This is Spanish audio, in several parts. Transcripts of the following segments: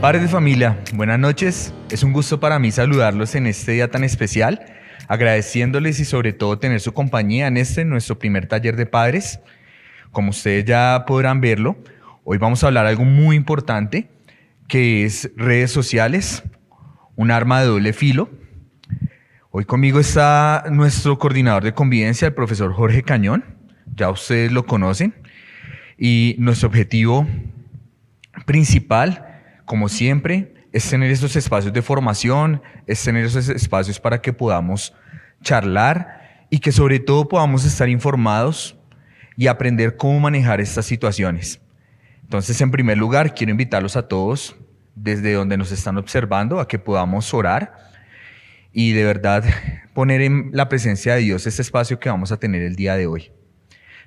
Padres de familia, buenas noches. Es un gusto para mí saludarlos en este día tan especial, agradeciéndoles y sobre todo tener su compañía en nuestro primer taller de padres. Como ustedes ya podrán verlo, hoy vamos a hablar de algo muy importante, que es redes sociales, un arma de doble filo. Hoy conmigo está nuestro coordinador de convivencia, el profesor Jorge Cañón. Ya ustedes lo conocen. Y nuestro objetivo principal, como siempre, es tener esos espacios de formación, es tener esos espacios para que podamos charlar y que sobre todo podamos estar informados y aprender cómo manejar estas situaciones. Entonces, en primer lugar, quiero invitarlos a todos, desde donde nos están observando, a que podamos orar y de verdad poner en la presencia de Dios este espacio que vamos a tener el día de hoy.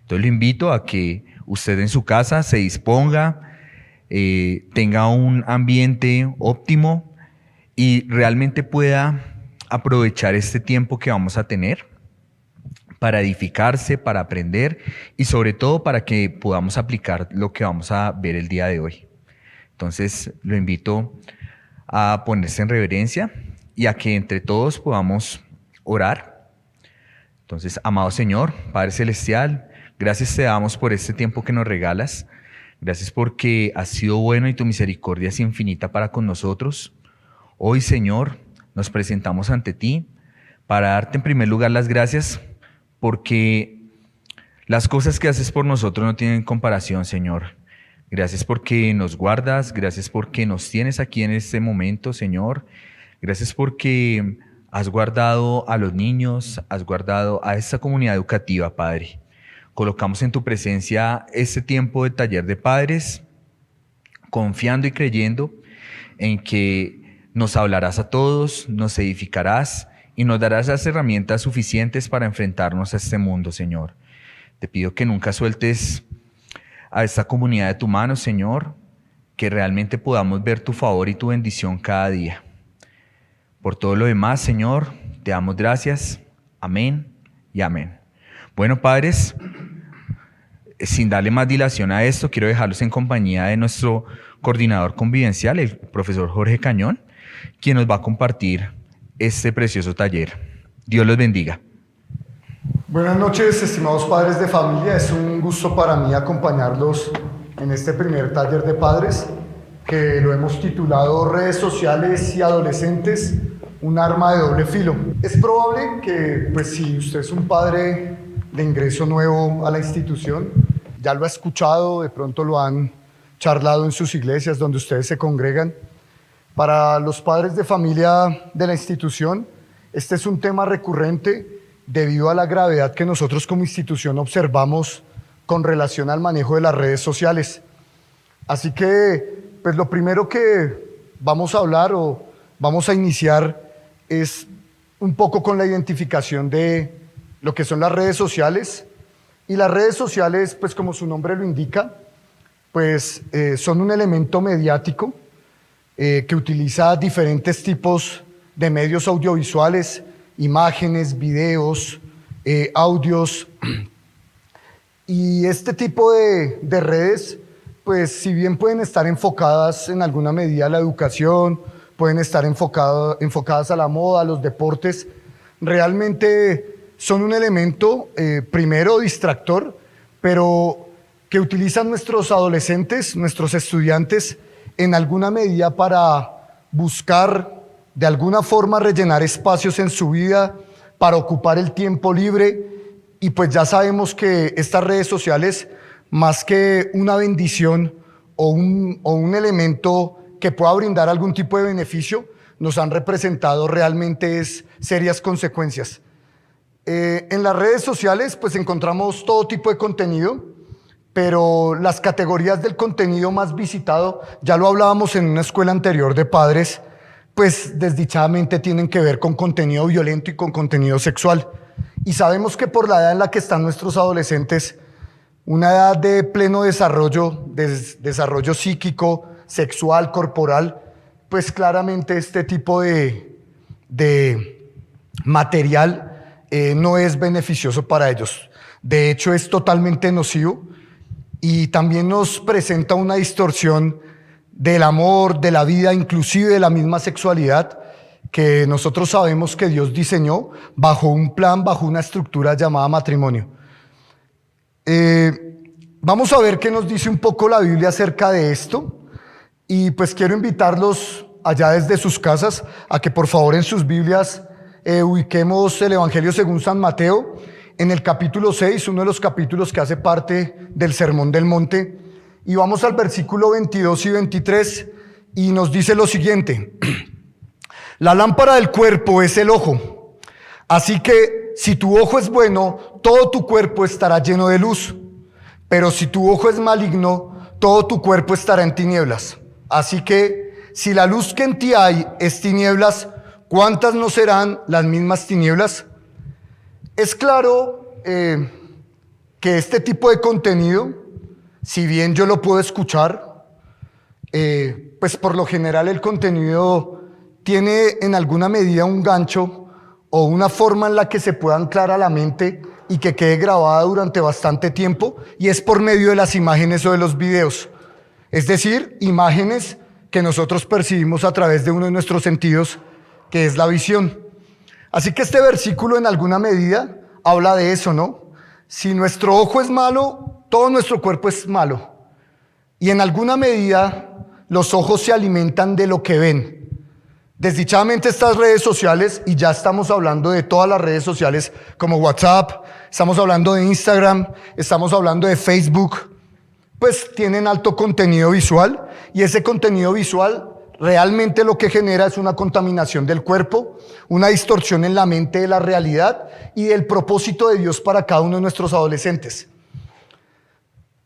Entonces, lo invito a que usted en su casa se disponga, tenga un ambiente óptimo y realmente pueda aprovechar este tiempo que vamos a tener para edificarse, para aprender y sobre todo para que podamos aplicar lo que vamos a ver el día de hoy. Entonces, lo invito a ponerse en reverencia y a que entre todos podamos orar. Entonces, amado Señor, Padre Celestial, gracias te damos por este tiempo que nos regalas. Gracias porque has sido bueno y tu misericordia es infinita para con nosotros. Hoy, Señor, nos presentamos ante ti para darte en primer lugar las gracias porque las cosas que haces por nosotros no tienen comparación, Señor. Gracias porque nos guardas, gracias porque nos tienes aquí en este momento, Señor. Gracias porque has guardado a los niños, has guardado a esta comunidad educativa, Padre. Colocamos en tu presencia este tiempo de taller de padres, confiando y creyendo en que nos hablarás a todos, nos edificarás y nos darás las herramientas suficientes para enfrentarnos a este mundo, Señor. Te pido que nunca sueltes a esta comunidad de tu mano, Señor, que realmente podamos ver tu favor y tu bendición cada día. Por todo lo demás, Señor, te damos gracias. Amén y amén. Bueno, padres, sin darle más dilación a esto, quiero dejarlos en compañía de nuestro coordinador convivencial, el profesor Jorge Cañón, quien nos va a compartir este precioso taller. Dios los bendiga. Buenas noches, estimados padres de familia. Es un gusto para mí acompañarlos en este primer taller de padres, que lo hemos titulado Redes sociales y adolescentes, un arma de doble filo. Es probable que, pues, si usted es un padre de ingreso nuevo a la institución, ya lo ha escuchado, de pronto lo han charlado en sus iglesias donde ustedes se congregan. Para los padres de familia de la institución, este es un tema recurrente debido a la gravedad que nosotros como institución observamos con relación al manejo de las redes sociales. Así que, pues, lo primero que vamos a hablar o vamos a iniciar es un poco con la identificación de lo que son las redes sociales. Y las redes sociales, pues como su nombre lo indica, pues son un elemento mediático que utiliza diferentes tipos de medios audiovisuales, imágenes, videos, audios. Y este tipo de redes, pues si bien pueden estar enfocadas en alguna medida a la educación, pueden estar enfocadas a la moda, a los deportes, realmente son un elemento, primero, distractor, pero que utilizan nuestros adolescentes, nuestros estudiantes, en alguna medida para buscar, de alguna forma, rellenar espacios en su vida, para ocupar el tiempo libre. Y pues ya sabemos que estas redes sociales, más que una bendición o un elemento que pueda brindar algún tipo de beneficio, nos han representado realmente serias consecuencias. En las redes sociales pues encontramos todo tipo de contenido, pero las categorías del contenido más visitado, ya lo hablábamos en una escuela anterior de padres, pues desdichadamente tienen que ver con contenido violento y con contenido sexual. Y sabemos que por la edad en la que están nuestros adolescentes, una edad de pleno desarrollo, desarrollo psíquico, sexual, corporal, pues claramente este tipo de material no es beneficioso para ellos. De hecho, es totalmente nocivo y también nos presenta una distorsión del amor, de la vida, inclusive de la misma sexualidad, que nosotros sabemos que Dios diseñó bajo un plan, bajo una estructura llamada matrimonio. Vamos a ver qué nos dice un poco la Biblia acerca de esto, y pues quiero invitarlos allá desde sus casas a que por favor en sus Biblias ubiquemos el Evangelio según San Mateo en el capítulo 6, uno de los capítulos que hace parte del Sermón del Monte, y vamos al versículo 22 y 23 y nos dice lo siguiente: la lámpara del cuerpo es el ojo, así que si tu ojo es bueno, todo tu cuerpo estará lleno de luz, pero si tu ojo es maligno, todo tu cuerpo estará en tinieblas. Así que si la luz que en ti hay es tinieblas, ¿cuántas no serán las mismas tinieblas? Es claro que este tipo de contenido, si bien yo lo puedo escuchar, pues por lo general el contenido tiene en alguna medida un gancho o una forma en la que se pueda anclar a la mente y que quede grabada durante bastante tiempo, y es por medio de las imágenes o de los videos. Es decir, imágenes que nosotros percibimos a través de uno de nuestros sentidos, que es la visión. Así que este versículo en alguna medida habla de eso, ¿no? Si nuestro ojo es malo, todo nuestro cuerpo es malo. Y en alguna medida los ojos se alimentan de lo que ven. Desdichadamente estas redes sociales, y ya estamos hablando de todas las redes sociales como WhatsApp, estamos hablando de Instagram, estamos hablando de Facebook, pues tienen alto contenido visual, y ese contenido visual realmente lo que genera es una contaminación del cuerpo, una distorsión en la mente de la realidad y del propósito de Dios para cada uno de nuestros adolescentes.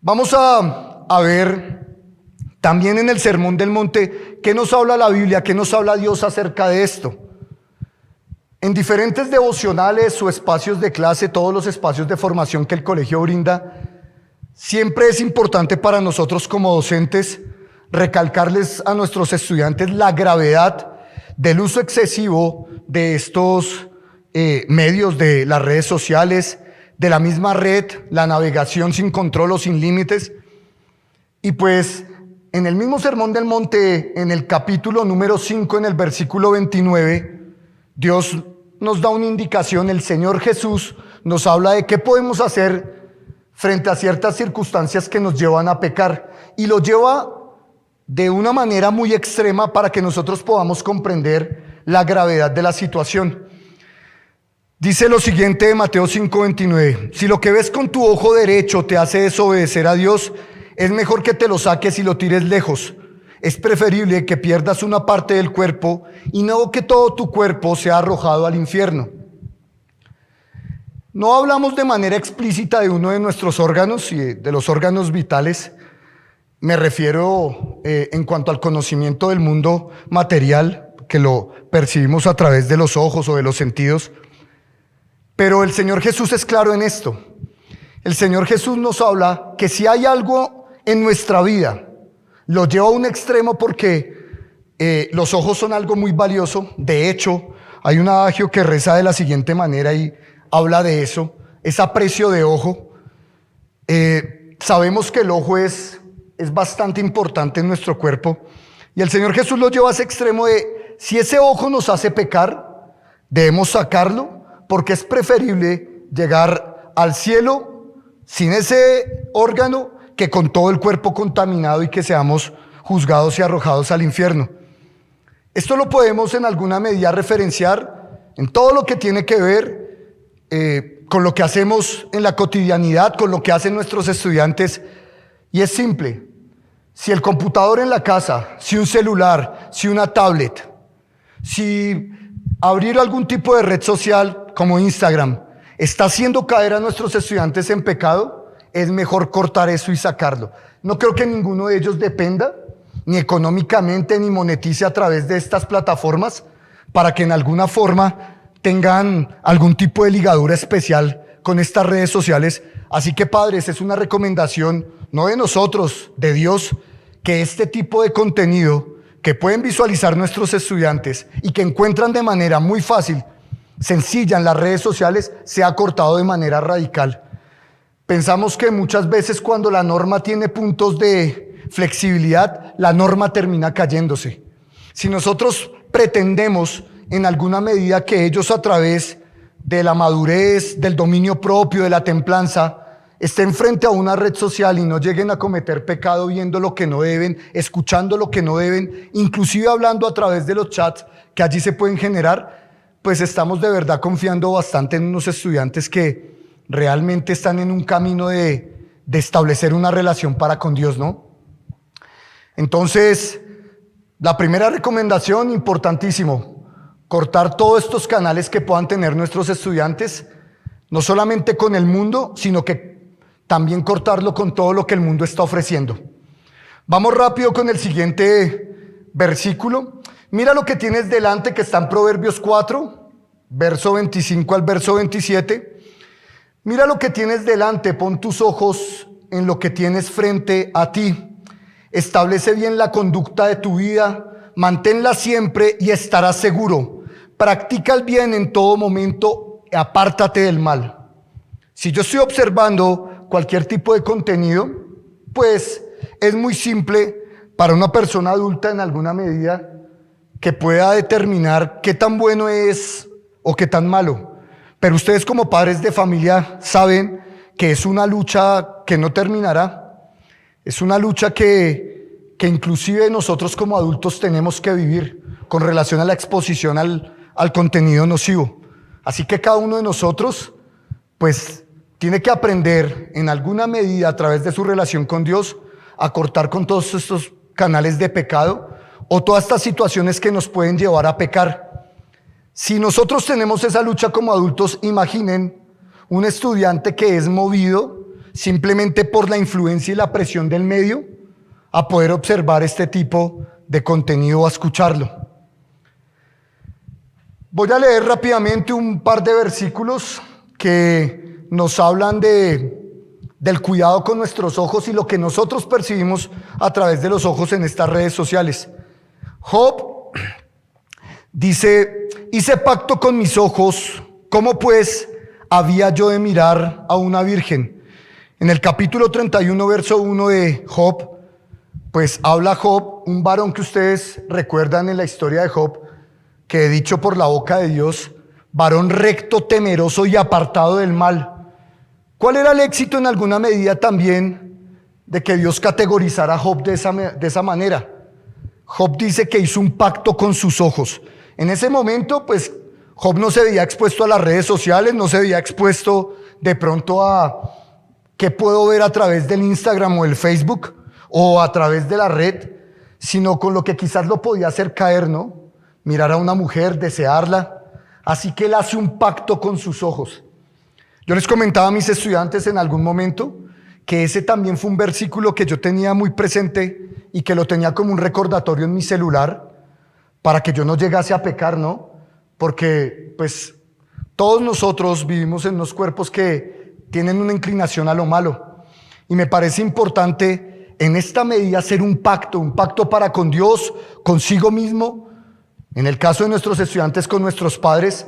Vamos a ver también en el Sermón del Monte qué nos habla la Biblia, qué nos habla Dios acerca de esto. En diferentes devocionales o espacios de clase, todos los espacios de formación que el colegio brinda, siempre es importante para nosotros como docentes recalcarles a nuestros estudiantes la gravedad del uso excesivo de estos medios, de las redes sociales, de la misma red, la navegación sin control o sin límites. Y pues en el mismo Sermón del Monte, en el capítulo número 5, en el versículo 29, Dios nos da una indicación, el Señor Jesús nos habla de qué podemos hacer frente a ciertas circunstancias que nos llevan a pecar, y lo lleva de una manera muy extrema para que nosotros podamos comprender la gravedad de la situación. Dice lo siguiente de Mateo 5:29: si lo que ves con tu ojo derecho te hace desobedecer a Dios, es mejor que te lo saques y lo tires lejos. Es preferible que pierdas una parte del cuerpo y no que todo tu cuerpo sea arrojado al infierno. No hablamos de manera explícita de uno de nuestros órganos y de los órganos vitales. Me refiero en cuanto al conocimiento del mundo material, que lo percibimos a través de los ojos o de los sentidos. Pero el Señor Jesús es claro en esto. El Señor Jesús nos habla que si hay algo en nuestra vida, lo lleva a un extremo porque los ojos son algo muy valioso. De hecho, hay un adagio que reza de la siguiente manera y habla de eso, es aprecio de ojo. Sabemos que el ojo es bastante importante en nuestro cuerpo, y el Señor Jesús lo lleva a ese extremo de, si ese ojo nos hace pecar, debemos sacarlo, porque es preferible llegar al cielo sin ese órgano que con todo el cuerpo contaminado y que seamos juzgados y arrojados al infierno. Esto lo podemos en alguna medida referenciar en todo lo que tiene que ver con lo que hacemos en la cotidianidad, con lo que hacen nuestros estudiantes. Y es simple: si el computador en la casa, si un celular, si una tablet, si abrir algún tipo de red social como Instagram está haciendo caer a nuestros estudiantes en pecado, es mejor cortar eso y sacarlo. No creo que ninguno de ellos dependa ni económicamente ni monetice a través de estas plataformas para que en alguna forma tengan algún tipo de ligadura especial con estas redes sociales. Así que, padres, es una recomendación, no de nosotros, de Dios, que este tipo de contenido que pueden visualizar nuestros estudiantes y que encuentran de manera muy fácil, sencilla en las redes sociales, sea cortado de manera radical. Pensamos que muchas veces cuando la norma tiene puntos de flexibilidad, la norma termina cayéndose. Si nosotros pretendemos en alguna medida que ellos a través de la madurez, del dominio propio, de la templanza, estén frente a una red social y no lleguen a cometer pecado viendo lo que no deben, escuchando lo que no deben, inclusive hablando a través de los chats que allí se pueden generar, pues estamos de verdad confiando bastante en unos estudiantes que realmente están en un camino de establecer una relación para con Dios, ¿no? Entonces, la primera recomendación, importantísimo, cortar todos estos canales que puedan tener nuestros estudiantes, no solamente con el mundo, sino que también cortarlo con todo lo que el mundo está ofreciendo. Vamos rápido con el siguiente versículo. Mira lo que tienes delante, que está en Proverbios 4, verso 25 al verso 27. Mira lo que tienes delante, pon tus ojos en lo que tienes frente a ti. Establece bien la conducta de tu vida, manténla siempre y estarás seguro. Practica el bien en todo momento, apártate del mal. Si yo estoy observando cualquier tipo de contenido, pues es muy simple para una persona adulta en alguna medida que pueda determinar qué tan bueno es o qué tan malo. Pero ustedes como padres de familia saben que es una lucha que no terminará. Es una lucha que inclusive nosotros como adultos tenemos que vivir con relación a la exposición al contenido nocivo. Así que cada uno de nosotros pues tiene que aprender en alguna medida a través de su relación con Dios a cortar con todos estos canales de pecado o todas estas situaciones que nos pueden llevar a pecar. Si nosotros tenemos esa lucha como adultos, imaginen un estudiante que es movido simplemente por la influencia y la presión del medio a poder observar este tipo de contenido o a escucharlo. Voy a leer rápidamente un par de versículos que nos hablan del cuidado con nuestros ojos y lo que nosotros percibimos a través de los ojos en estas redes sociales. Job dice: hice pacto con mis ojos, ¿cómo pues había yo de mirar a una virgen? En el capítulo 31, verso 1 de Job, pues habla Job, un varón que ustedes recuerdan en la historia de Job, que dicho por la boca de Dios, varón recto, temeroso y apartado del mal. ¿Cuál era el éxito en alguna medida también de que Dios categorizara a Job de esa manera? Job dice que hizo un pacto con sus ojos. En ese momento, pues, Job no se veía expuesto a las redes sociales, no se veía expuesto de pronto a qué puedo ver a través del Instagram o el Facebook o a través de la red, sino con lo que quizás lo podía hacer caer, ¿no? Mirar a una mujer, desearla. Así que él hace un pacto con sus ojos. Yo les comentaba a mis estudiantes en algún momento que ese también fue un versículo que yo tenía muy presente y que lo tenía como un recordatorio en mi celular para que yo no llegase a pecar, ¿no? Porque pues todos nosotros vivimos en unos cuerpos que tienen una inclinación a lo malo y me parece importante en esta medida hacer un pacto para con Dios, consigo mismo, en el caso de nuestros estudiantes con nuestros padres,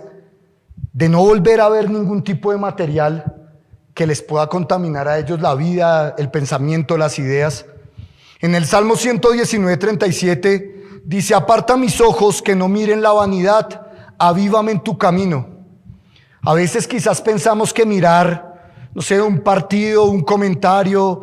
de no volver a ver ningún tipo de material que les pueda contaminar a ellos la vida, el pensamiento, las ideas. En el Salmo 119:37 dice: aparta mis ojos que no miren la vanidad, avívame en tu camino. A veces quizás pensamos que mirar, no sé, un partido, un comentario,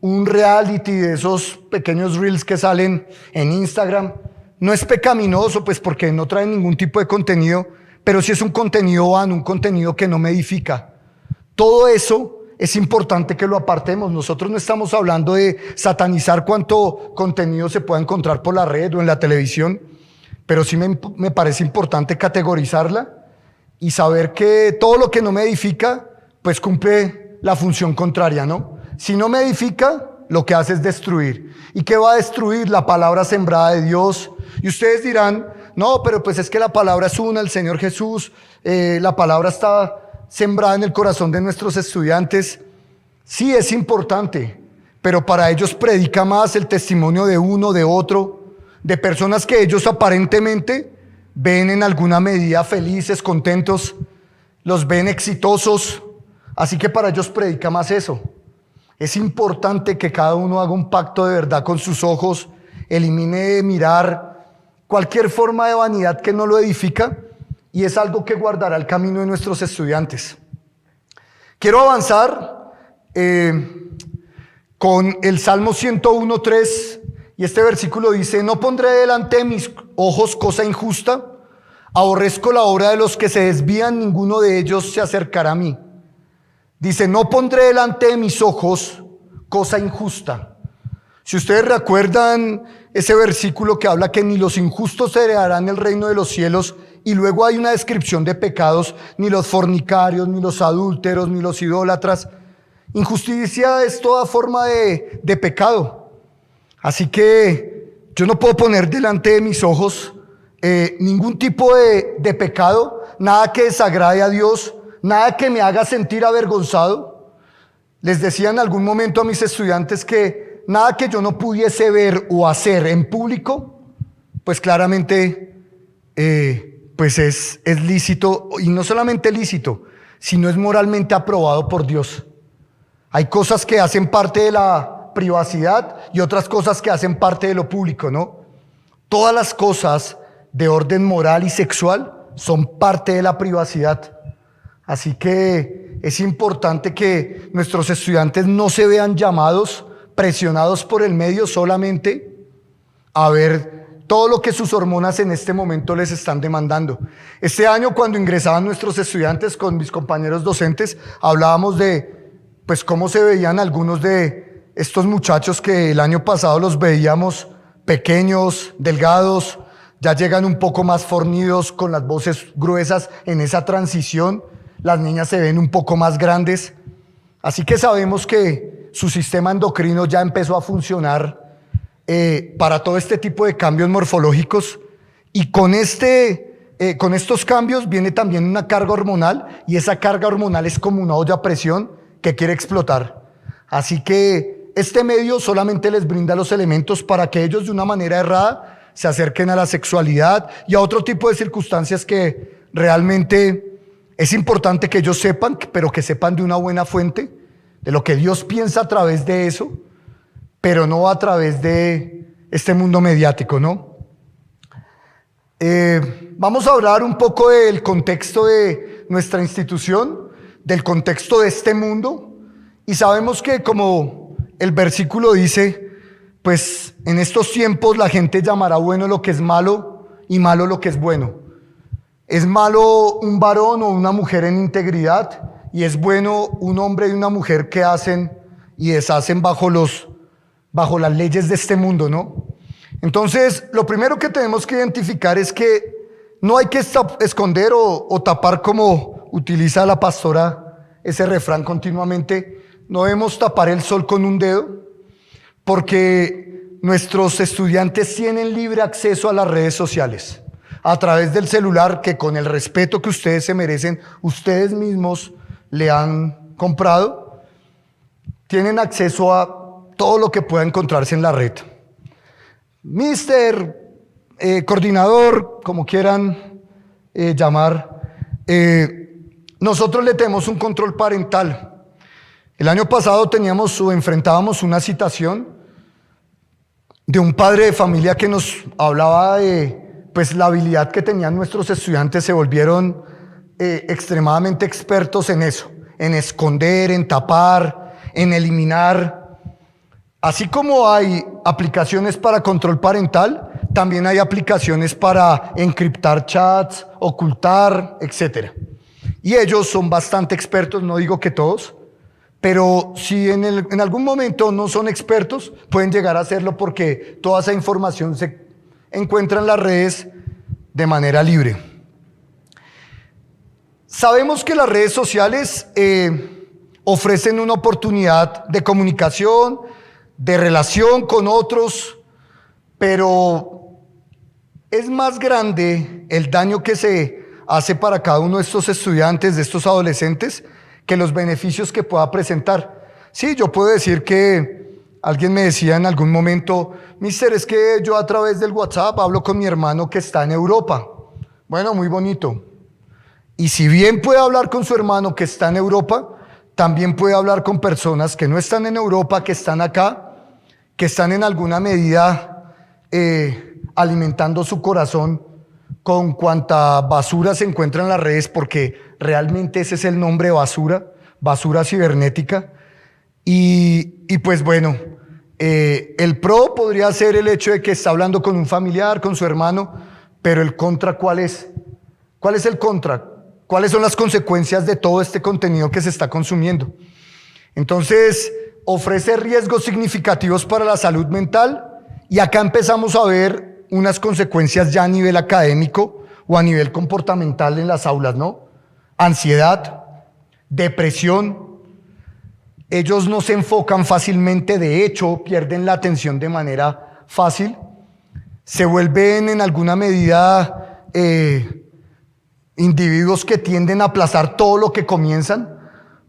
un reality de esos pequeños reels que salen en Instagram, no es pecaminoso, pues porque no trae ningún tipo de contenido, pero sí es un contenido vano, un contenido que no me edifica. Todo eso es importante que lo apartemos. Nosotros no estamos hablando de satanizar cuánto contenido se pueda encontrar por la red o en la televisión, pero sí me parece importante categorizarla y saber que todo lo que no me edifica, pues cumple la función contraria, ¿no? Si no me edifica, lo que hace es destruir. ¿Y qué va a destruir? La palabra sembrada de Dios. Y ustedes dirán: no, pero pues es que la palabra es una, el Señor Jesús, la palabra está sembrada en el corazón de nuestros estudiantes. Sí, es importante, pero para ellos predica más el testimonio de uno, de otro, de personas que ellos aparentemente ven en alguna medida felices, contentos, los ven exitosos, así que para ellos predica más eso. Es importante que cada uno haga un pacto de verdad con sus ojos, elimine de mirar cualquier forma de vanidad que no lo edifica, y es algo que guardará el camino de nuestros estudiantes. Quiero avanzar con el Salmo 101:3, y este versículo dice: no pondré delante de mis ojos cosa injusta, aborrezco la obra de los que se desvían, ninguno de ellos se acercará a mí. Dice: no pondré delante de mis ojos cosa injusta. Si ustedes recuerdan ese versículo que habla que ni los injustos heredarán el reino de los cielos, y luego hay una descripción de pecados: ni los fornicarios, ni los adúlteros, ni los idólatras. Injusticia es toda forma de pecado. Así que yo no puedo poner delante de mis ojos ningún tipo de pecado, nada que desagrade a Dios, nada que me haga sentir avergonzado. Les decía en algún momento a mis estudiantes que nada que yo no pudiese ver o hacer en público, pues claramente pues es lícito, y no solamente lícito, sino es moralmente aprobado por Dios. Hay cosas que hacen parte de la privacidad y otras cosas que hacen parte de lo público, ¿no? Todas las cosas de orden moral y sexual son parte de la privacidad. Así que es importante que nuestros estudiantes no se vean llamados, presionados por el medio solamente a ver todo lo que sus hormonas en este momento les están demandando. Este año, cuando ingresaban nuestros estudiantes con mis compañeros docentes, hablábamos de pues cómo se veían algunos de estos muchachos que el año pasado los veíamos pequeños, delgados, ya llegan un poco más fornidos, con las voces gruesas en esa transición. Las niñas se ven un poco más grandes. Así que sabemos que su sistema endocrino ya empezó a funcionar para todo este tipo de cambios morfológicos, y con estos cambios viene también una carga hormonal, y esa carga hormonal es como una olla a presión que quiere explotar. Así que este medio solamente les brinda los elementos para que ellos de una manera errada se acerquen a la sexualidad y a otro tipo de circunstancias que realmente es importante que ellos sepan, pero que sepan de una buena fuente, de lo que Dios piensa a través de eso, pero no a través de este mundo mediático, ¿no? Vamos a hablar un poco del contexto de nuestra institución, del contexto de este mundo, y sabemos que, como el versículo dice, pues en estos tiempos la gente llamará bueno lo que es malo y malo lo que es bueno. Es malo un varón o una mujer en integridad, y es bueno un hombre y una mujer que hacen y deshacen bajo las leyes de este mundo, ¿no? Entonces, lo primero que tenemos que identificar es que no hay que esconder o tapar, como utiliza la pastora ese refrán continuamente. No debemos tapar el sol con un dedo, porque nuestros estudiantes tienen libre acceso a las redes sociales a través del celular, que con el respeto que ustedes se merecen, ustedes mismos le han comprado. Tienen acceso a todo lo que pueda encontrarse en la red. Coordinador, como quieran llamar, nosotros le tenemos un control parental. El año pasado enfrentábamos una situación de un padre de familia que nos hablaba de pues la habilidad que tenían nuestros estudiantes. Se volvieron extremadamente expertos en eso, en esconder, en tapar, en eliminar. Así como hay aplicaciones para control parental, también hay aplicaciones para encriptar chats, ocultar, etc. Y ellos son bastante expertos, no digo que todos, pero si en algún momento no son expertos, pueden llegar a hacerlo, porque toda esa información se encuentra en las redes de manera libre. Sabemos que las redes sociales ofrecen una oportunidad de comunicación, de relación con otros, pero es más grande el daño que se hace para cada uno de estos estudiantes, de estos adolescentes, que los beneficios que pueda presentar. Sí, yo puedo decir que alguien me decía en algún momento: mister, es que yo a través del WhatsApp hablo con mi hermano que está en Europa. Bueno, muy bonito. Y si bien puede hablar con su hermano que está en Europa, también puede hablar con personas que no están en Europa, que están acá, que están en alguna medida alimentando su corazón con cuanta basura se encuentra en las redes, porque realmente ese es el nombre, basura, basura cibernética. Y pues bueno, el pro podría ser el hecho de que está hablando con un familiar, con su hermano, pero el contra, ¿cuál es? ¿Cuál es el contra? ¿Cuáles son las consecuencias de todo este contenido que se está consumiendo? Entonces, ofrece riesgos significativos para la salud mental, y acá empezamos a ver unas consecuencias ya a nivel académico o a nivel comportamental en las aulas, ¿no? Ansiedad, depresión. Ellos no se enfocan fácilmente, de hecho, pierden la atención de manera fácil, se vuelven en alguna medida individuos que tienden a aplazar todo lo que comienzan.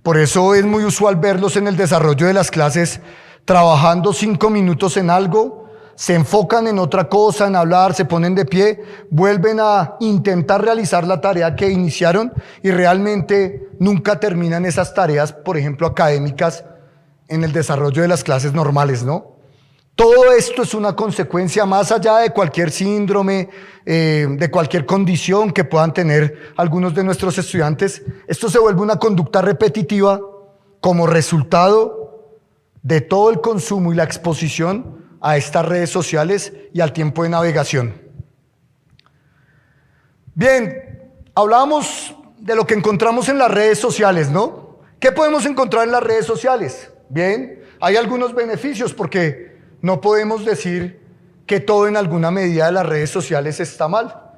Por eso es muy usual verlos en el desarrollo de las clases trabajando 5 minutos en algo, se enfocan en otra cosa, en hablar, se ponen de pie, vuelven a intentar realizar la tarea que iniciaron y realmente nunca terminan esas tareas, por ejemplo, académicas en el desarrollo de las clases normales, ¿no? Todo esto es una consecuencia más allá de cualquier síndrome, de cualquier condición que puedan tener algunos de nuestros estudiantes. Esto se vuelve una conducta repetitiva como resultado de todo el consumo y la exposición a estas redes sociales y al tiempo de navegación. Bien, hablábamos de lo que encontramos en las redes sociales, ¿no? ¿Qué podemos encontrar en las redes sociales? Bien, hay algunos beneficios, porque no podemos decir que todo en alguna medida de las redes sociales está mal.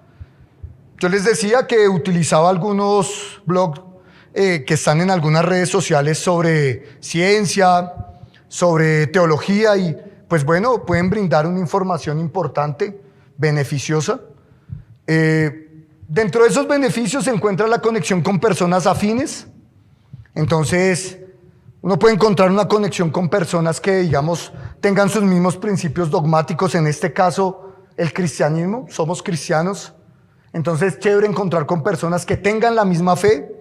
Yo les decía que utilizaba algunos blogs que están en algunas redes sociales sobre ciencia, sobre teología, y pues bueno, pueden brindar una información importante, beneficiosa. Dentro de esos beneficios se encuentra la conexión con personas afines. Entonces, uno puede encontrar una conexión con personas que, digamos, tengan sus mismos principios dogmáticos, en este caso, el cristianismo, somos cristianos. Entonces, chévere encontrar con personas que tengan la misma fe.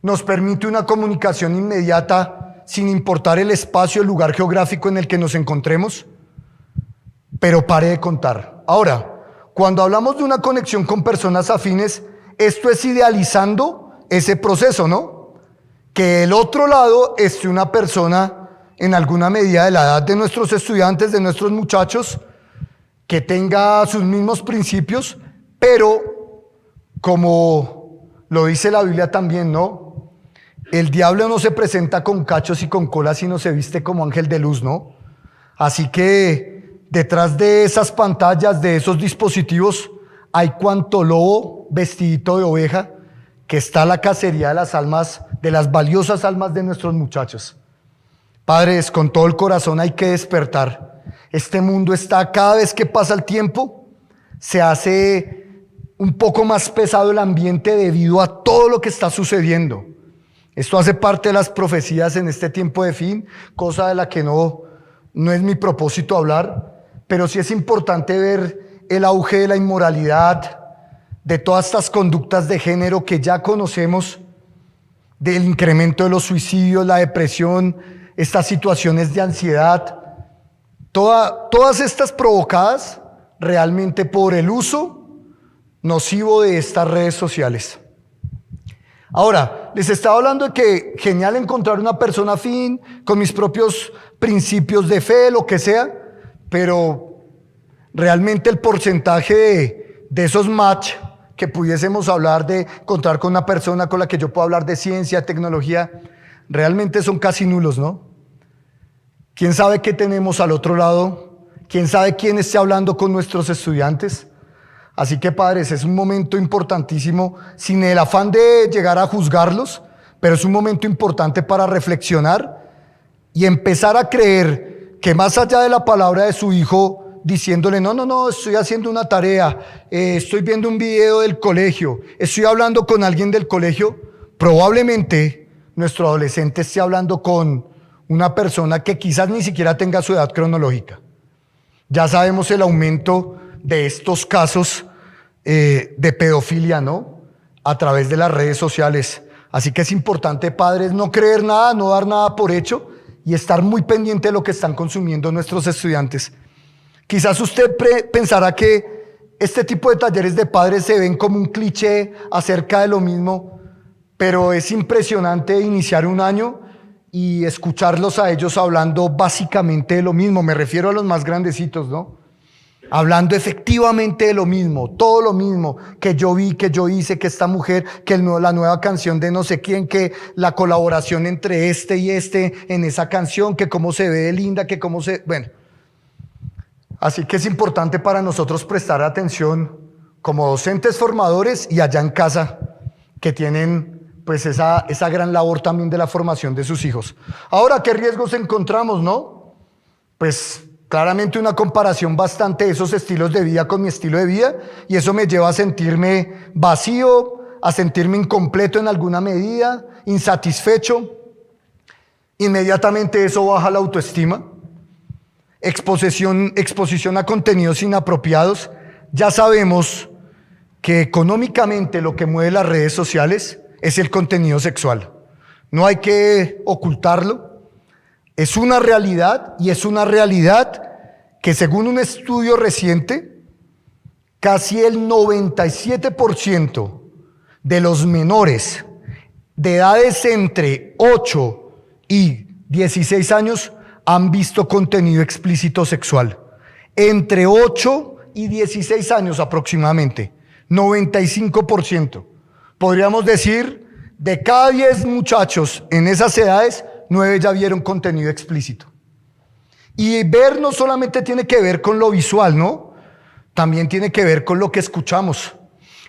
Nos permite una comunicación inmediata sin importar el espacio, el lugar geográfico en el que nos encontremos. Pero pare de contar. Ahora, cuando hablamos de una conexión con personas afines, esto es idealizando ese proceso, ¿no? Que el otro lado esté una persona en alguna medida de la edad de nuestros estudiantes, de nuestros muchachos, que tenga sus mismos principios, pero como lo dice la Biblia también, ¿no? El diablo no se presenta con cachos y con cola, sino se viste como ángel de luz, ¿no? Así que detrás de esas pantallas, de esos dispositivos, hay cuanto lobo vestidito de oveja, que está la cacería de las almas, de las valiosas almas de nuestros muchachos. Padres, con todo el corazón hay que despertar. Este mundo está, cada vez que pasa el tiempo, se hace un poco más pesado el ambiente debido a todo lo que está sucediendo. Esto hace parte de las profecías en este tiempo de fin, cosa de la que no es mi propósito hablar, pero sí es importante ver el auge de la inmoralidad, de todas estas conductas de género que ya conocemos, del incremento de los suicidios, la depresión, estas situaciones de ansiedad, todas estas provocadas realmente por el uso nocivo de estas redes sociales. Ahora, les estaba hablando de que genial encontrar una persona afín, con mis propios principios de fe, lo que sea, pero realmente el porcentaje de esos match que pudiésemos hablar de encontrar con una persona con la que yo puedo hablar de ciencia, tecnología, realmente son casi nulos, ¿no? ¿Quién sabe qué tenemos al otro lado? ¿Quién sabe quién esté hablando con nuestros estudiantes? Así que, padres, es un momento importantísimo, sin el afán de llegar a juzgarlos, pero es un momento importante para reflexionar y empezar a creer que más allá de la palabra de su hijo, diciéndole, no, estoy haciendo una tarea, estoy viendo un video del colegio, estoy hablando con alguien del colegio, probablemente nuestro adolescente esté hablando con una persona que quizás ni siquiera tenga su edad cronológica. Ya sabemos el aumento de estos casos de pedofilia, ¿no? A través de las redes sociales. Así que es importante, padres, no creer nada, no dar nada por hecho y estar muy pendiente de lo que están consumiendo nuestros estudiantes. Quizás usted pensará que este tipo de talleres de padres se ven como un cliché acerca de lo mismo, pero es impresionante iniciar un año y escucharlos a ellos hablando básicamente de lo mismo. Me refiero a los más grandecitos, ¿no? Hablando efectivamente de lo mismo, todo lo mismo que yo vi, que yo hice, que esta mujer, que la nueva canción de no sé quién, que la colaboración entre este y este en esa canción, que cómo se ve de linda, que cómo se... Bueno, así que es importante para nosotros prestar atención como docentes formadores y allá en casa que tienen pues esa gran labor también de la formación de sus hijos. Ahora, ¿qué riesgos encontramos, no? Pues claramente una comparación bastante de esos estilos de vida con mi estilo de vida, y eso me lleva a sentirme vacío, a sentirme incompleto en alguna medida, insatisfecho. Inmediatamente eso baja la autoestima. Exposición a contenidos inapropiados. Ya sabemos que económicamente lo que mueve las redes sociales es el contenido sexual. No hay que ocultarlo. Es una realidad, y es una realidad que según un estudio reciente, casi el 97% de los menores de edades entre 8 y 16 años han visto contenido explícito sexual. Entre 8 y 16 años aproximadamente, 95%. Podríamos decir, de cada 10 muchachos en esas edades, 9 ya vieron contenido explícito. Y ver no solamente tiene que ver con lo visual, ¿no? También tiene que ver con lo que escuchamos.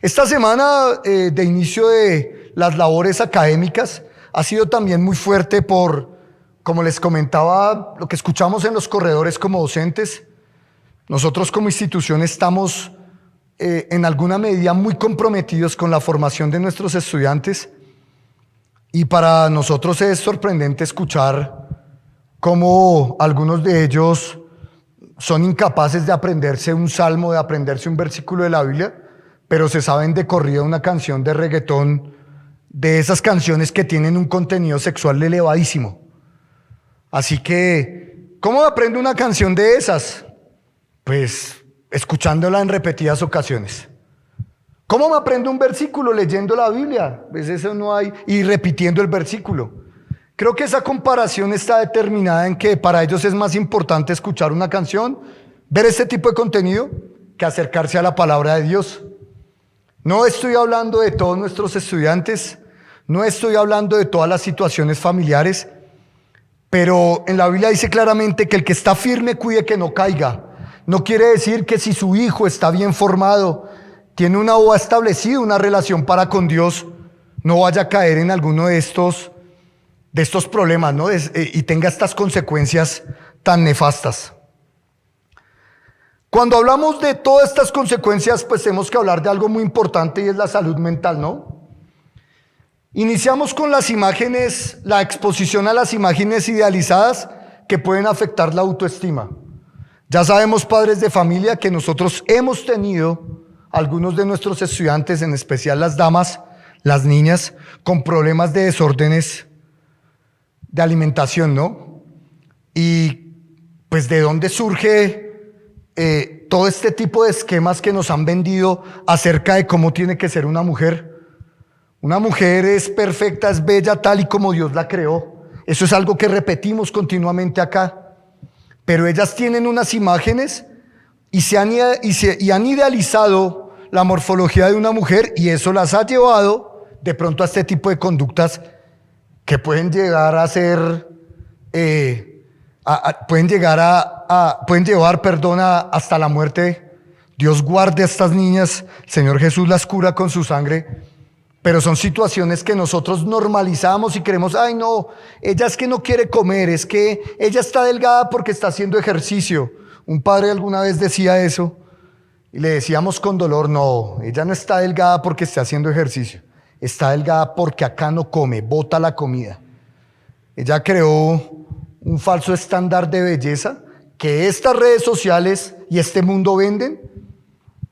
Esta semana de inicio de las labores académicas ha sido también muy fuerte por, como les comentaba, lo que escuchamos en los corredores como docentes. Nosotros como institución estamos en alguna medida muy comprometidos con la formación de nuestros estudiantes, y para nosotros es sorprendente escuchar cómo algunos de ellos son incapaces de aprenderse un salmo, de aprenderse un versículo de la Biblia, pero se saben de corrido una canción de reggaetón, de esas canciones que tienen un contenido sexual elevadísimo. Así que, ¿cómo aprendo una canción de esas? Pues escuchándola en repetidas ocasiones. ¿Cómo me aprendo un versículo? Leyendo la Biblia. Pues eso no hay, y repitiendo el versículo. Creo que esa comparación está determinada en que para ellos es más importante escuchar una canción, ver este tipo de contenido, que acercarse a la palabra de Dios. No estoy hablando de todos nuestros estudiantes, no estoy hablando de todas las situaciones familiares, pero en la Biblia dice claramente que el que está firme cuide que no caiga. No quiere decir que si su hijo está bien formado, tiene o ha establecido una relación para con Dios, no vaya a caer en alguno de estos problemas, ¿no? Y tenga estas consecuencias tan nefastas. Cuando hablamos de todas estas consecuencias, pues tenemos que hablar de algo muy importante, y es la salud mental, ¿no? Iniciamos con las imágenes, la exposición a las imágenes idealizadas que pueden afectar la autoestima. Ya sabemos, padres de familia, que nosotros hemos tenido algunos de nuestros estudiantes, en especial las damas, las niñas, con problemas de desórdenes de alimentación, ¿no? Y pues de dónde surge todo este tipo de esquemas que nos han vendido acerca de cómo tiene que ser una mujer. Una mujer es perfecta, es bella tal y como Dios la creó. Eso es algo que repetimos continuamente acá. Pero ellas tienen unas imágenes y han idealizado la morfología de una mujer, y eso las ha llevado de pronto a este tipo de conductas que pueden llegar a ser, pueden llevar hasta la muerte. Dios guarde a estas niñas, el Señor Jesús las cura con su sangre, pero son situaciones que nosotros normalizamos y creemos, ay no, ella es que no quiere comer, es que ella está delgada porque está haciendo ejercicio. Un padre alguna vez decía eso, y le decíamos con dolor, no, ella no está delgada porque está haciendo ejercicio, está delgada porque acá no come, bota la comida. Ella creó un falso estándar de belleza que estas redes sociales y este mundo venden,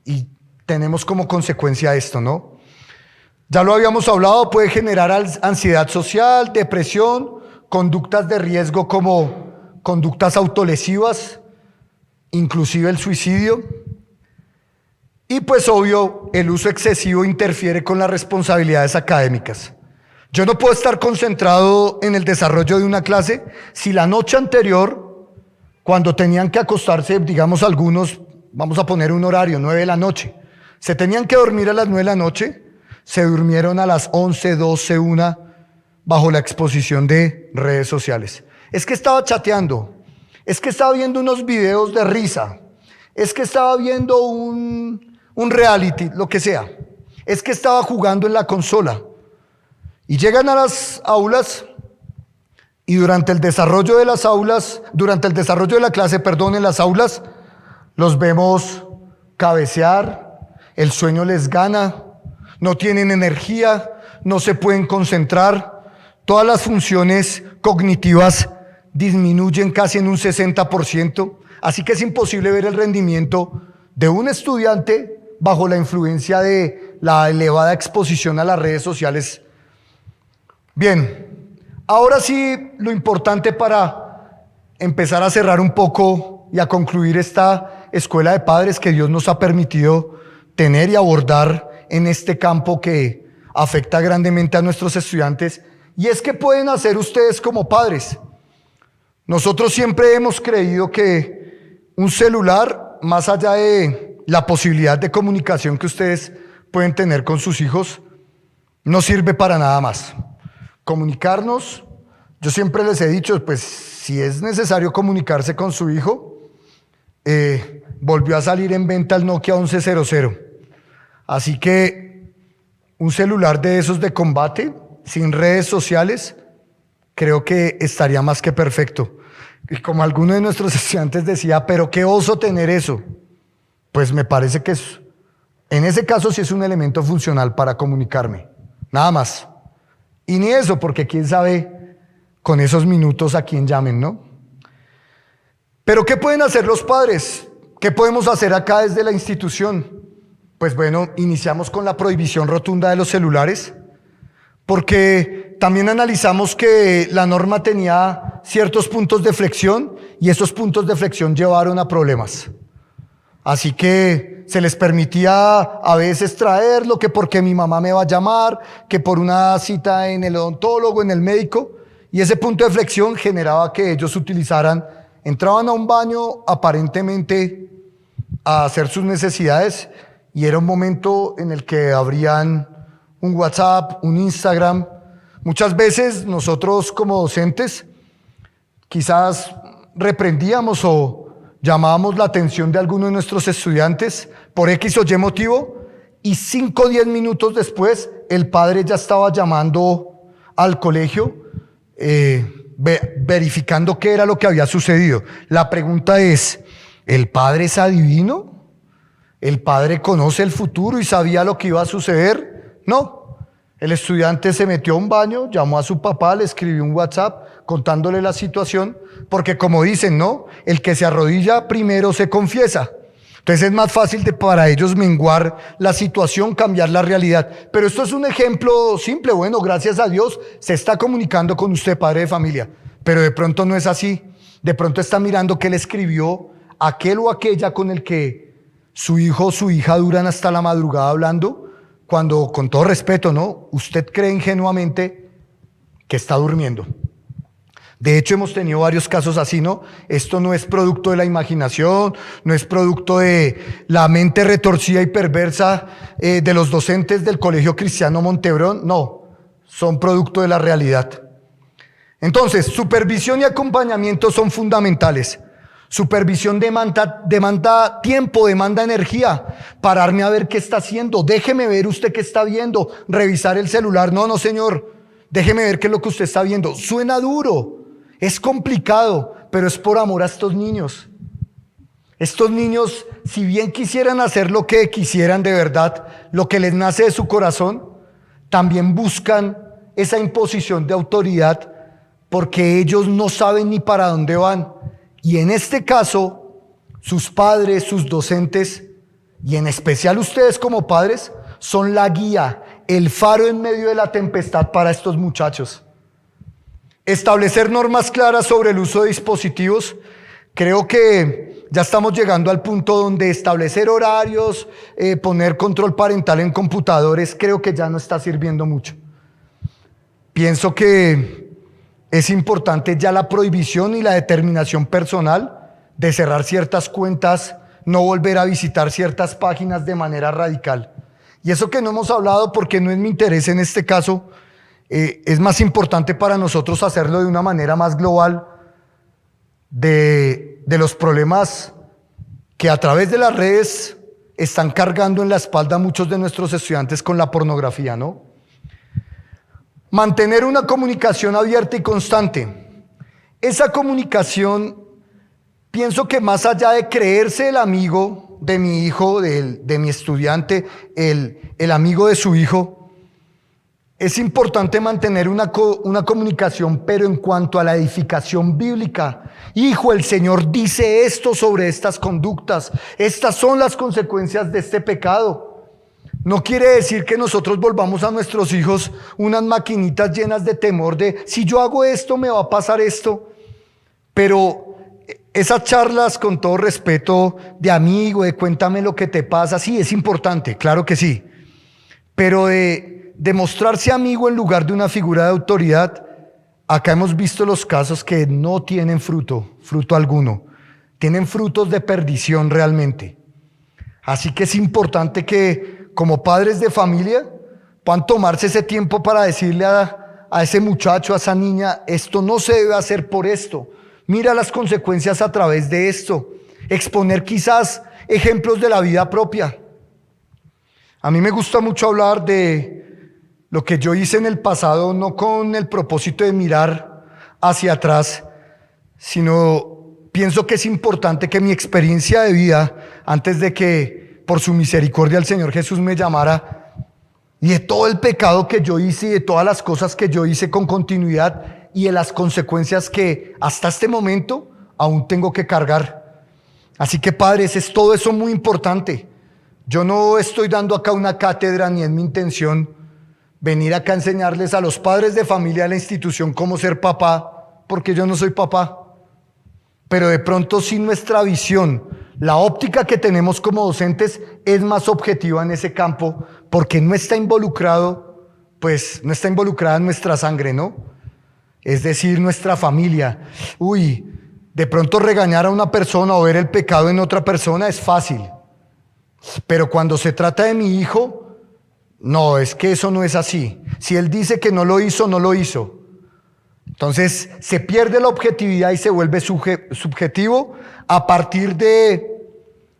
y tenemos como consecuencia esto, ¿no? Ya lo habíamos hablado, puede generar ansiedad social, depresión, conductas de riesgo como conductas autolesivas, inclusive el suicidio. Y pues obvio, el uso excesivo interfiere con las responsabilidades académicas. Yo no puedo estar concentrado en el desarrollo de una clase si la noche anterior, cuando tenían que acostarse, digamos algunos, vamos a poner un horario, 9 de la noche, se tenían que dormir a las 9 de la noche, se durmieron a las 11, 12, 1, bajo la exposición de redes sociales. Es que estaba chateando, es que estaba viendo unos videos de risa, es que estaba viendo un reality, lo que sea, es que estaba jugando en la consola. Y llegan a las aulas y durante el desarrollo de la clase, en las aulas, los vemos cabecear, el sueño les gana, no tienen energía, no se pueden concentrar, todas las funciones cognitivas disminuyen casi en un 60%, así que es imposible ver el rendimiento de un estudiante bajo la influencia de la elevada exposición a las redes sociales. Bien, ahora sí, lo importante para empezar a cerrar un poco y a concluir esta escuela de padres que Dios nos ha permitido tener y abordar en este campo que afecta grandemente a nuestros estudiantes, y es que pueden hacer ustedes como padres. Nosotros siempre hemos creído que un celular, más allá de la posibilidad de comunicación que ustedes pueden tener con sus hijos, no sirve para nada más. Comunicarnos, yo siempre les he dicho, pues si es necesario comunicarse con su hijo, volvió a salir en venta el Nokia 1100. Así que un celular de esos de combate, sin redes sociales, creo que estaría más que perfecto. Y como alguno de nuestros estudiantes decía, pero qué oso tener eso, pues me parece que en ese caso sí es un elemento funcional para comunicarme, nada más. Y ni eso, porque quién sabe con esos minutos a quién llamen, ¿no? Pero ¿qué pueden hacer los padres? ¿Qué podemos hacer acá desde la institución? Pues bueno, iniciamos con la prohibición rotunda de los celulares, porque también analizamos que la norma tenía ciertos puntos de flexión y esos puntos de flexión llevaron a problemas. Así que se les permitía a veces traerlo, que porque mi mamá me va a llamar, que por una cita en el odontólogo, en el médico, y ese punto de flexión generaba que ellos entraban a un baño aparentemente a hacer sus necesidades, y era un momento en el que abrían un WhatsApp, un Instagram. Muchas veces nosotros como docentes quizás reprendíamos o llamábamos la atención de alguno de nuestros estudiantes por X o Y motivo, y 5 o 10 minutos después el padre ya estaba llamando al colegio verificando qué era lo que había sucedido. La pregunta es, ¿el padre es adivino? ¿El padre conoce el futuro y sabía lo que iba a suceder? No. El estudiante se metió a un baño, llamó a su papá, le escribió un WhatsApp contándole la situación, porque como dicen, ¿no? El que se arrodilla primero se confiesa. Entonces es más fácil para ellos menguar la situación, cambiar la realidad. Pero esto es un ejemplo simple. Bueno, gracias a Dios se está comunicando con usted, padre de familia, pero de pronto no es así. De pronto está mirando qué le escribió aquel o aquella con el que su hijo o su hija duran hasta la madrugada hablando, cuando, con todo respeto, ¿no? Usted cree ingenuamente que está durmiendo. De hecho, hemos tenido varios casos así, ¿no? Esto no es producto de la imaginación, no es producto de la mente retorcida y perversa de los docentes del Colegio Cristiano Montebrón, no, son producto de la realidad. Entonces, supervisión y acompañamiento son fundamentales. Supervisión demanda tiempo, demanda energía. Pararme a ver qué está haciendo. Déjeme ver usted qué está viendo. Revisar el celular. No, señor. Déjeme ver qué es lo que usted está viendo. Suena duro, es complicado, pero es por amor a estos niños. Estos niños, si bien quisieran hacer lo que quisieran de verdad, lo que les nace de su corazón, también buscan esa imposición de autoridad porque ellos no saben ni para dónde van. Y en este caso, sus padres, sus docentes, y en especial ustedes como padres, son la guía, el faro en medio de la tempestad para estos muchachos. Establecer normas claras sobre el uso de dispositivos. Creo que ya estamos llegando al punto donde establecer horarios, poner control parental en computadores, creo que ya no está sirviendo mucho. Pienso que es importante ya la prohibición y la determinación personal de cerrar ciertas cuentas, no volver a visitar ciertas páginas de manera radical. Y eso que no hemos hablado porque no es mi interés en este caso, es más importante para nosotros hacerlo de una manera más global de los problemas que a través de las redes están cargando en la espalda a muchos de nuestros estudiantes con la pornografía, ¿no? Mantener una comunicación abierta y constante. Esa comunicación, pienso que más allá de creerse el amigo de mi hijo, de mi estudiante, el amigo de su hijo, es importante mantener una comunicación, pero en cuanto a la edificación bíblica. Hijo, el Señor dice esto sobre estas conductas. Estas son las consecuencias de este pecado. No quiere decir que nosotros volvamos a nuestros hijos unas maquinitas llenas de temor de si yo hago esto me va a pasar esto. Pero esas charlas, con todo respeto, de amigo, de cuéntame lo que te pasa, sí, es importante, claro que sí. Pero de mostrarse amigo en lugar de una figura de autoridad, acá hemos visto los casos que no tienen fruto alguno. Tienen frutos de perdición realmente. Así que es importante que como padres de familia puedan tomarse ese tiempo para decirle a ese muchacho, a esa niña, esto no se debe hacer por esto. Mira las consecuencias a través de esto. Exponer quizás ejemplos de la vida propia. A mí me gusta mucho hablar de lo que yo hice en el pasado, no con el propósito de mirar hacia atrás, sino pienso que es importante que mi experiencia de vida, antes de que por su misericordia el Señor Jesús me llamara, y de todo el pecado que yo hice y de todas las cosas que yo hice con continuidad, y de las consecuencias que hasta este momento aún tengo que cargar. Así que padres, es todo eso muy importante. Yo no estoy dando acá una cátedra, ni es mi intención venir acá a enseñarles a los padres de familia de la institución cómo ser papá, porque yo no soy papá. Pero de pronto sí nuestra visión, la óptica que tenemos como docentes es más objetiva en ese campo, porque no está involucrado, pues no está involucrada en nuestra sangre, ¿no? Es decir, nuestra familia. De pronto regañar a una persona o ver el pecado en otra persona es fácil. Pero cuando se trata de mi hijo, no, es que eso no es así. Si él dice que no lo hizo, no lo hizo. Entonces se pierde la objetividad y se vuelve subjetivo a partir de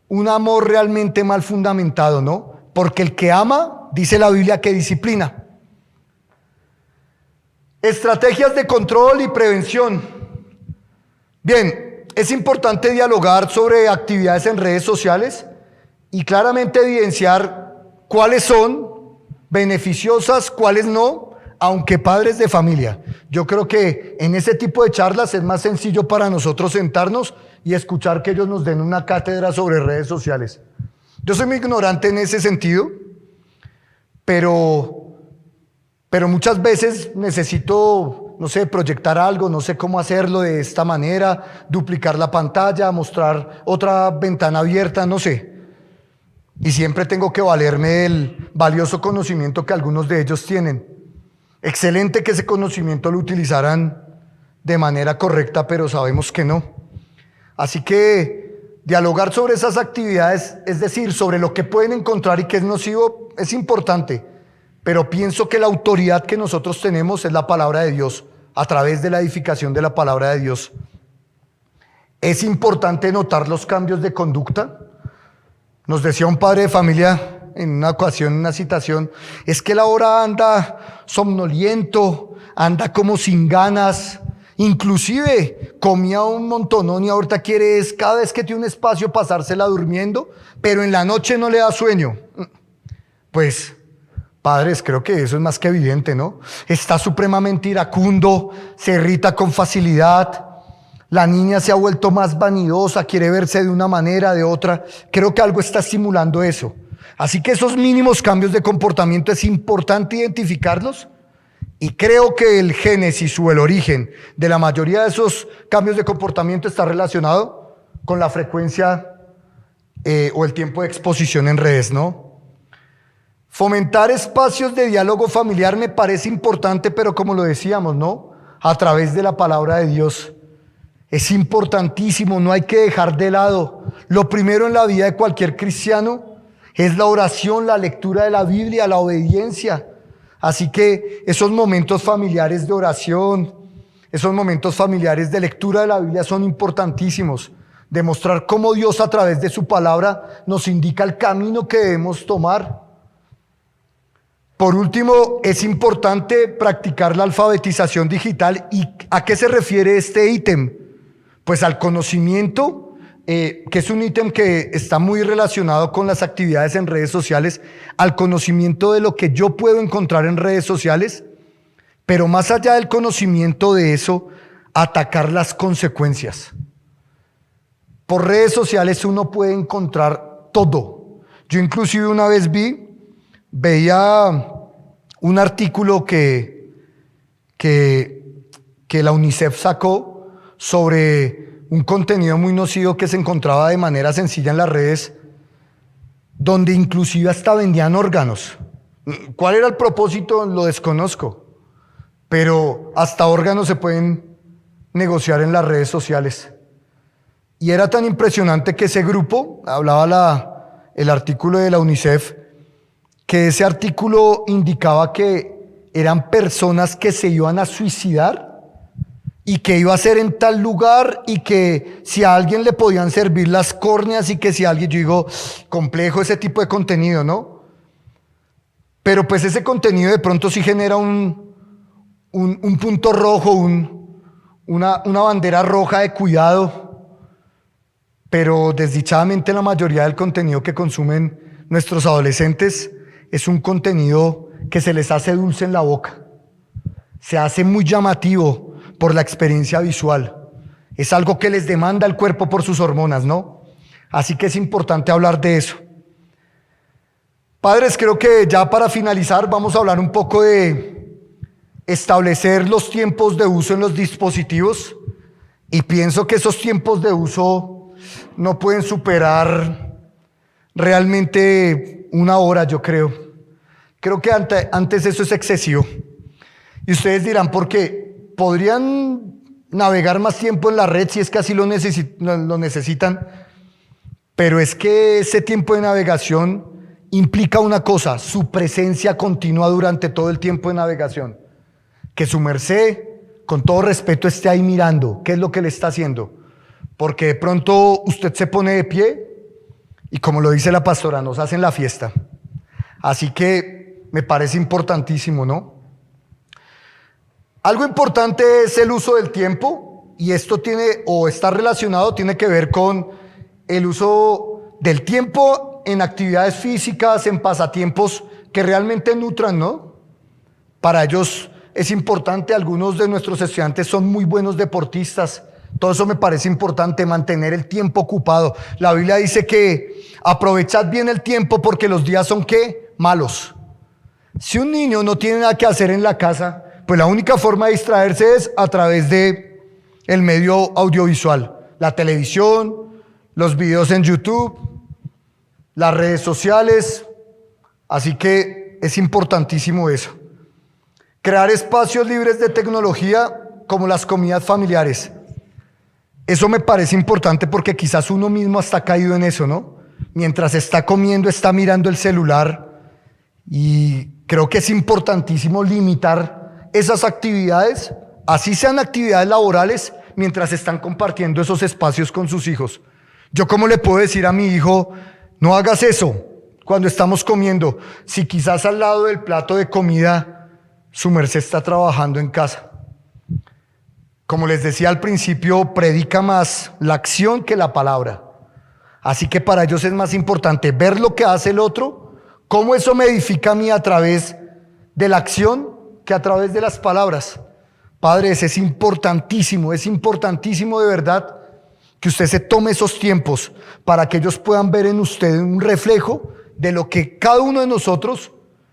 un amor realmente mal fundamentado, ¿no? Porque el que ama, dice la Biblia, que disciplina. Estrategias de control y prevención. Bien, es importante dialogar sobre actividades en redes sociales y claramente evidenciar cuáles son beneficiosas, cuáles no, aunque padres de familia. Yo creo que en ese tipo de charlas es más sencillo para nosotros sentarnos y escuchar que ellos nos den una cátedra sobre redes sociales. Yo soy muy ignorante en ese sentido, pero muchas veces necesito, no sé, proyectar algo, no sé cómo hacerlo de esta manera, duplicar la pantalla, mostrar otra ventana abierta, no sé. Y siempre tengo que valerme del valioso conocimiento que algunos de ellos tienen. Excelente que ese conocimiento lo utilizaran de manera correcta, pero sabemos que no. Así que dialogar sobre esas actividades, es decir, sobre lo que pueden encontrar y qué es nocivo, es importante. Pero pienso que la autoridad que nosotros tenemos es la palabra de Dios, a través de la edificación de la palabra de Dios. Es importante notar los cambios de conducta. Nos decía un padre de familia en una ocasión, en una citación, es que él ahora anda somnoliento, anda como sin ganas, inclusive comía un montonón y ahorita quiere cada vez que tiene un espacio pasársela durmiendo, pero en la noche no le da sueño. Pues padres, creo que eso es más que evidente, ¿no? Está supremamente iracundo, se irrita con facilidad. La niña se ha vuelto más vanidosa, quiere verse de una manera, de otra. Creo que algo está estimulando eso. Así que esos mínimos cambios de comportamiento es importante identificarlos, y creo que el génesis o el origen de la mayoría de esos cambios de comportamiento está relacionado con la frecuencia o el tiempo de exposición en redes, ¿no? Fomentar espacios de diálogo familiar me parece importante, pero como lo decíamos, ¿no? A través de la palabra de Dios. Es importantísimo, no hay que dejar de lado. Lo primero en la vida de cualquier cristiano es la oración, la lectura de la Biblia, la obediencia. Así que esos momentos familiares de oración, esos momentos familiares de lectura de la Biblia son importantísimos. Demostrar cómo Dios a través de su palabra nos indica el camino que debemos tomar. Por último, es importante practicar la alfabetización digital. ¿Y a qué se refiere este ítem? Pues al conocimiento, que es un ítem que está muy relacionado con las actividades en redes sociales, al conocimiento de lo que yo puedo encontrar en redes sociales, pero más allá del conocimiento de eso, atacar las consecuencias. Por redes sociales uno puede encontrar todo. Yo inclusive una vez veía un artículo que la UNICEF sacó sobre un contenido muy nocivo que se encontraba de manera sencilla en las redes, donde inclusive hasta vendían órganos. ¿Cuál era el propósito? Lo desconozco, pero hasta órganos se pueden negociar en las redes sociales. Y era tan impresionante que ese grupo, hablaba el artículo de la UNICEF, que ese artículo indicaba que eran personas que se iban a suicidar y que iba a ser en tal lugar, y que si a alguien le podían servir las córneas, y que si a alguien, yo digo, complejo ese tipo de contenido, ¿no? Pero pues ese contenido de pronto sí genera un punto rojo, una bandera roja de cuidado, pero desdichadamente la mayoría del contenido que consumen nuestros adolescentes es un contenido que se les hace dulce en la boca, se hace muy llamativo por la experiencia visual, es algo que les demanda el cuerpo por sus hormonas, ¿no? Así que es importante hablar de eso. Padres, creo que ya para finalizar vamos a hablar un poco de establecer los tiempos de uso en los dispositivos, y pienso que esos tiempos de uso no pueden superar realmente 1 hora, yo creo. Creo que antes eso es excesivo. Y ustedes dirán, ¿por qué? Podrían navegar más tiempo en la red si es que así lo necesitan, pero es que ese tiempo de navegación implica una cosa: su presencia continua durante todo el tiempo de navegación. Que su merced, con todo respeto, esté ahí mirando qué es lo que le está haciendo. Porque de pronto usted se pone de pie y, como lo dice la pastora, nos hacen la fiesta. Así que me parece importantísimo, ¿no? Algo importante es el uso del tiempo, y esto está relacionado, tiene que ver con el uso del tiempo en actividades físicas, en pasatiempos que realmente nutran, ¿no? Para ellos es importante. Algunos de nuestros estudiantes son muy buenos deportistas. Todo eso me parece importante, mantener el tiempo ocupado. La Biblia dice que aprovechad bien el tiempo porque los días son, ¿qué? Malos. Si un niño no tiene nada que hacer en la casa, pues la única forma de distraerse es a través de el medio audiovisual, la televisión, los videos en YouTube, las redes sociales. Así que es importantísimo eso. Crear espacios libres de tecnología, como las comidas familiares. Eso me parece importante porque quizás uno mismo hasta ha caído en eso, ¿no? Mientras está comiendo, está mirando el celular, y creo que es importantísimo limitar esas actividades, así sean actividades laborales, mientras están compartiendo esos espacios con sus hijos. Yo, ¿cómo le puedo decir a mi hijo, no hagas eso cuando estamos comiendo, si quizás al lado del plato de comida su merced está trabajando en casa? Como les decía al principio, predica más la acción que la palabra. Así que para ellos es más importante ver lo que hace el otro, cómo eso me edifica a mí a través de la acción, que a través de las palabras. Padres, es importantísimo de verdad que usted se tome esos tiempos para que ellos puedan ver en usted un reflejo de lo que cada uno de nosotros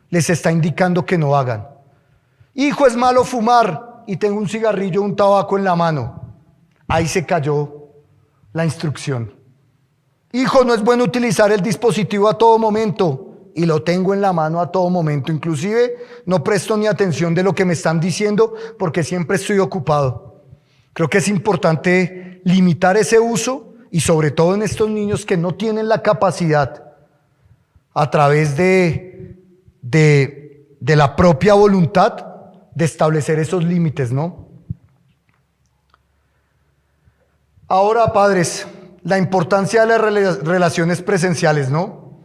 les está indicando que no hagan. Hijo, es malo fumar y tengo un cigarrillo, un tabaco en la mano. Ahí se cayó la instrucción. Hijo, no es bueno utilizar el dispositivo a todo momento y lo tengo en la mano a todo momento. Inclusive no presto ni atención de lo que me están diciendo porque siempre estoy ocupado. Creo que es importante limitar ese uso y sobre todo en estos niños que no tienen la capacidad a través de la propia voluntad de establecer esos límites, ¿no? Ahora, padres, la importancia de las relaciones presenciales, ¿no?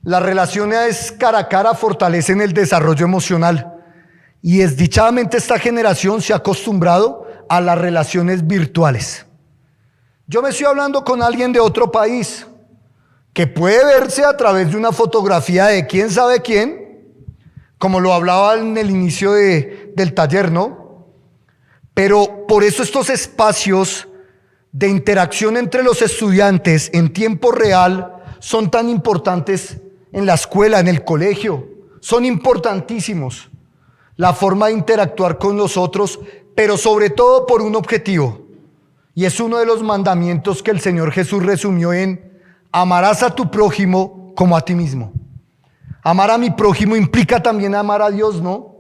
Las relaciones cara a cara fortalecen el desarrollo emocional y desdichadamente esta generación se ha acostumbrado a las relaciones virtuales. Yo me estoy hablando con alguien de otro país que puede verse a través de una fotografía de quién sabe quién, como lo hablaba en el inicio del taller, ¿no? Pero por eso estos espacios de interacción entre los estudiantes en tiempo real son tan importantes en la escuela, en el colegio. Son importantísimos. La forma de interactuar con los otros, pero sobre todo por un objetivo. Y es uno de los mandamientos que el Señor Jesús resumió en: amarás a tu prójimo como a ti mismo. Amar a mi prójimo implica también amar a Dios, ¿no?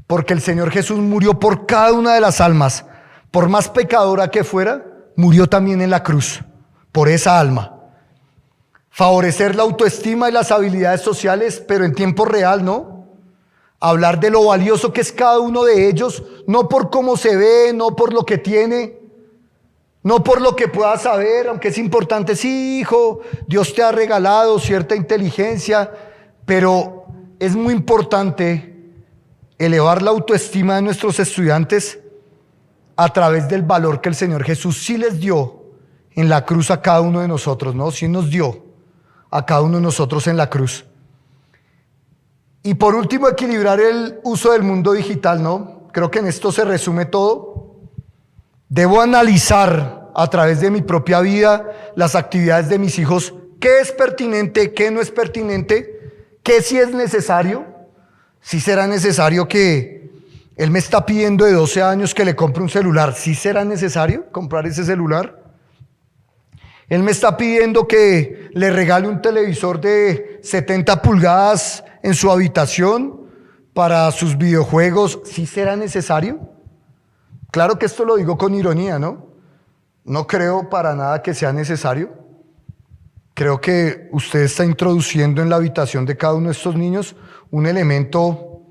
Porque el Señor Jesús murió por cada una de las almas. Por más pecadora que fuera, murió también en la cruz, por esa alma. Favorecer la autoestima y las habilidades sociales, pero en tiempo real, ¿no? Hablar de lo valioso que es cada uno de ellos, no por cómo se ve, no por lo que tiene, no por lo que pueda saber, aunque es importante. Sí, hijo, Dios te ha regalado cierta inteligencia, pero es muy importante elevar la autoestima de nuestros estudiantes a través del valor que el Señor Jesús sí les dio en la cruz a cada uno de nosotros, ¿no? Sí nos dio a cada uno de nosotros en la cruz. Y por último, equilibrar el uso del mundo digital, ¿no? Creo que en esto se resume todo. Debo analizar a través de mi propia vida las actividades de mis hijos, qué es pertinente, qué no es pertinente, qué sí es necesario. Si será necesario que él me está pidiendo de 12 años que le compre un celular, ¿sí será necesario comprar ese celular? Él me está pidiendo que le regale un televisor de 70 pulgadas en su habitación para sus videojuegos, ¿sí será necesario? Claro que esto lo digo con ironía, ¿no? No creo para nada que sea necesario. Creo que usted está introduciendo en la habitación de cada uno de estos niños un elemento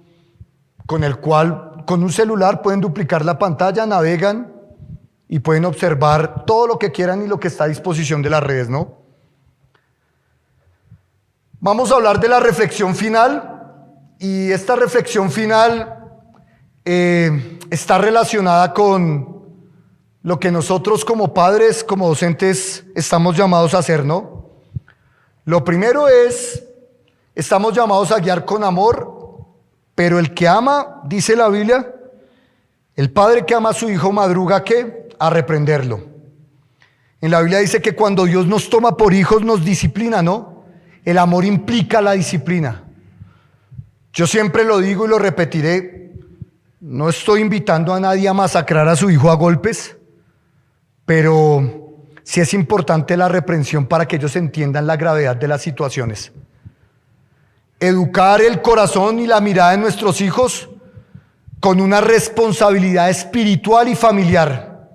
con el cual, con un celular, pueden duplicar la pantalla, navegan y pueden observar todo lo que quieran y lo que está a disposición de las redes, ¿no? Vamos a hablar de la reflexión final, y esta reflexión final está relacionada con lo que nosotros como padres, como docentes, estamos llamados a hacer, ¿no? Lo primero es, estamos llamados a guiar con amor, pero el que ama, dice la Biblia, el padre que ama a su hijo madruga, ¿qué? A reprenderlo. En la Biblia dice que cuando Dios nos toma por hijos nos disciplina, ¿no? El amor implica la disciplina. Yo siempre lo digo y lo repetiré, no estoy invitando a nadie a masacrar a su hijo a golpes, pero sí es importante la reprensión para que ellos entiendan la gravedad de las situaciones. Educar el corazón y la mirada de nuestros hijos con una responsabilidad espiritual y familiar.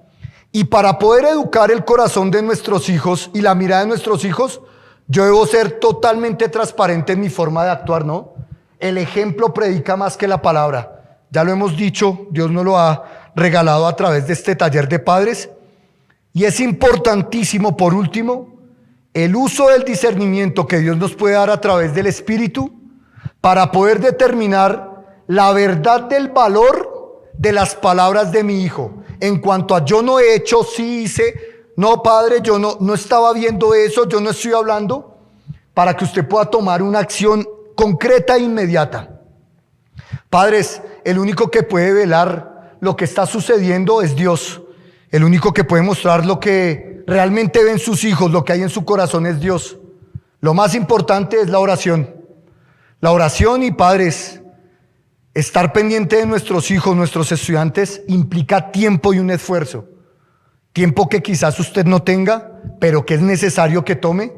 Y para poder educar el corazón de nuestros hijos y la mirada de nuestros hijos, yo debo ser totalmente transparente en mi forma de actuar, ¿no? El ejemplo predica más que la palabra. Ya lo hemos dicho, Dios nos lo ha regalado a través de este taller de padres. Y es importantísimo, por último, el uso del discernimiento que Dios nos puede dar a través del Espíritu para poder determinar la verdad del valor de las palabras de mi hijo. En cuanto a yo no he hecho, sí hice, no padre, yo no estaba viendo eso, yo no estoy hablando, para que usted pueda tomar una acción concreta e inmediata. Padres, el único que puede velar lo que está sucediendo es Dios. El único que puede mostrar lo que realmente ven sus hijos, lo que hay en su corazón es Dios. Lo más importante es la oración. La oración y padres, estar pendiente de nuestros hijos, nuestros estudiantes, implica tiempo y un esfuerzo. Tiempo que quizás usted no tenga, pero que es necesario que tome,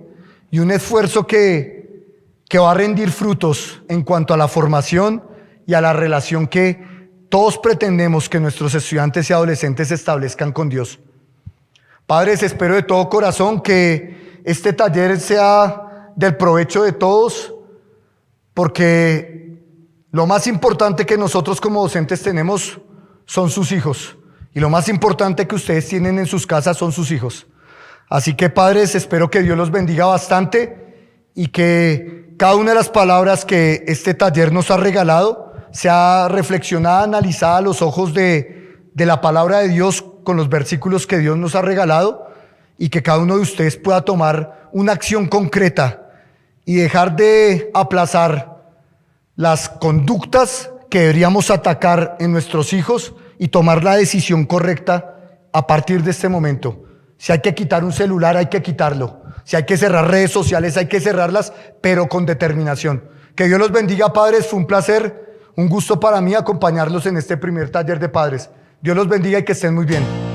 y un esfuerzo que va a rendir frutos en cuanto a la formación y a la relación que todos pretendemos que nuestros estudiantes y adolescentes establezcan con Dios. Padres, espero de todo corazón que este taller sea del provecho de todos, porque lo más importante que nosotros como docentes tenemos son sus hijos, y lo más importante que ustedes tienen en sus casas son sus hijos. Así que, padres, espero que Dios los bendiga bastante y que cada una de las palabras que este taller nos ha regalado sea reflexionada, analizada a los ojos de la palabra de Dios con los versículos que Dios nos ha regalado, y que cada uno de ustedes pueda tomar una acción concreta y dejar de aplazar las conductas que deberíamos atacar en nuestros hijos y tomar la decisión correcta a partir de este momento. Si hay que quitar un celular, hay que quitarlo. Si hay que cerrar redes sociales, hay que cerrarlas, pero con determinación. Que Dios los bendiga, padres. Fue un placer, un gusto para mí acompañarlos en este primer taller de padres. Dios los bendiga y que estén muy bien.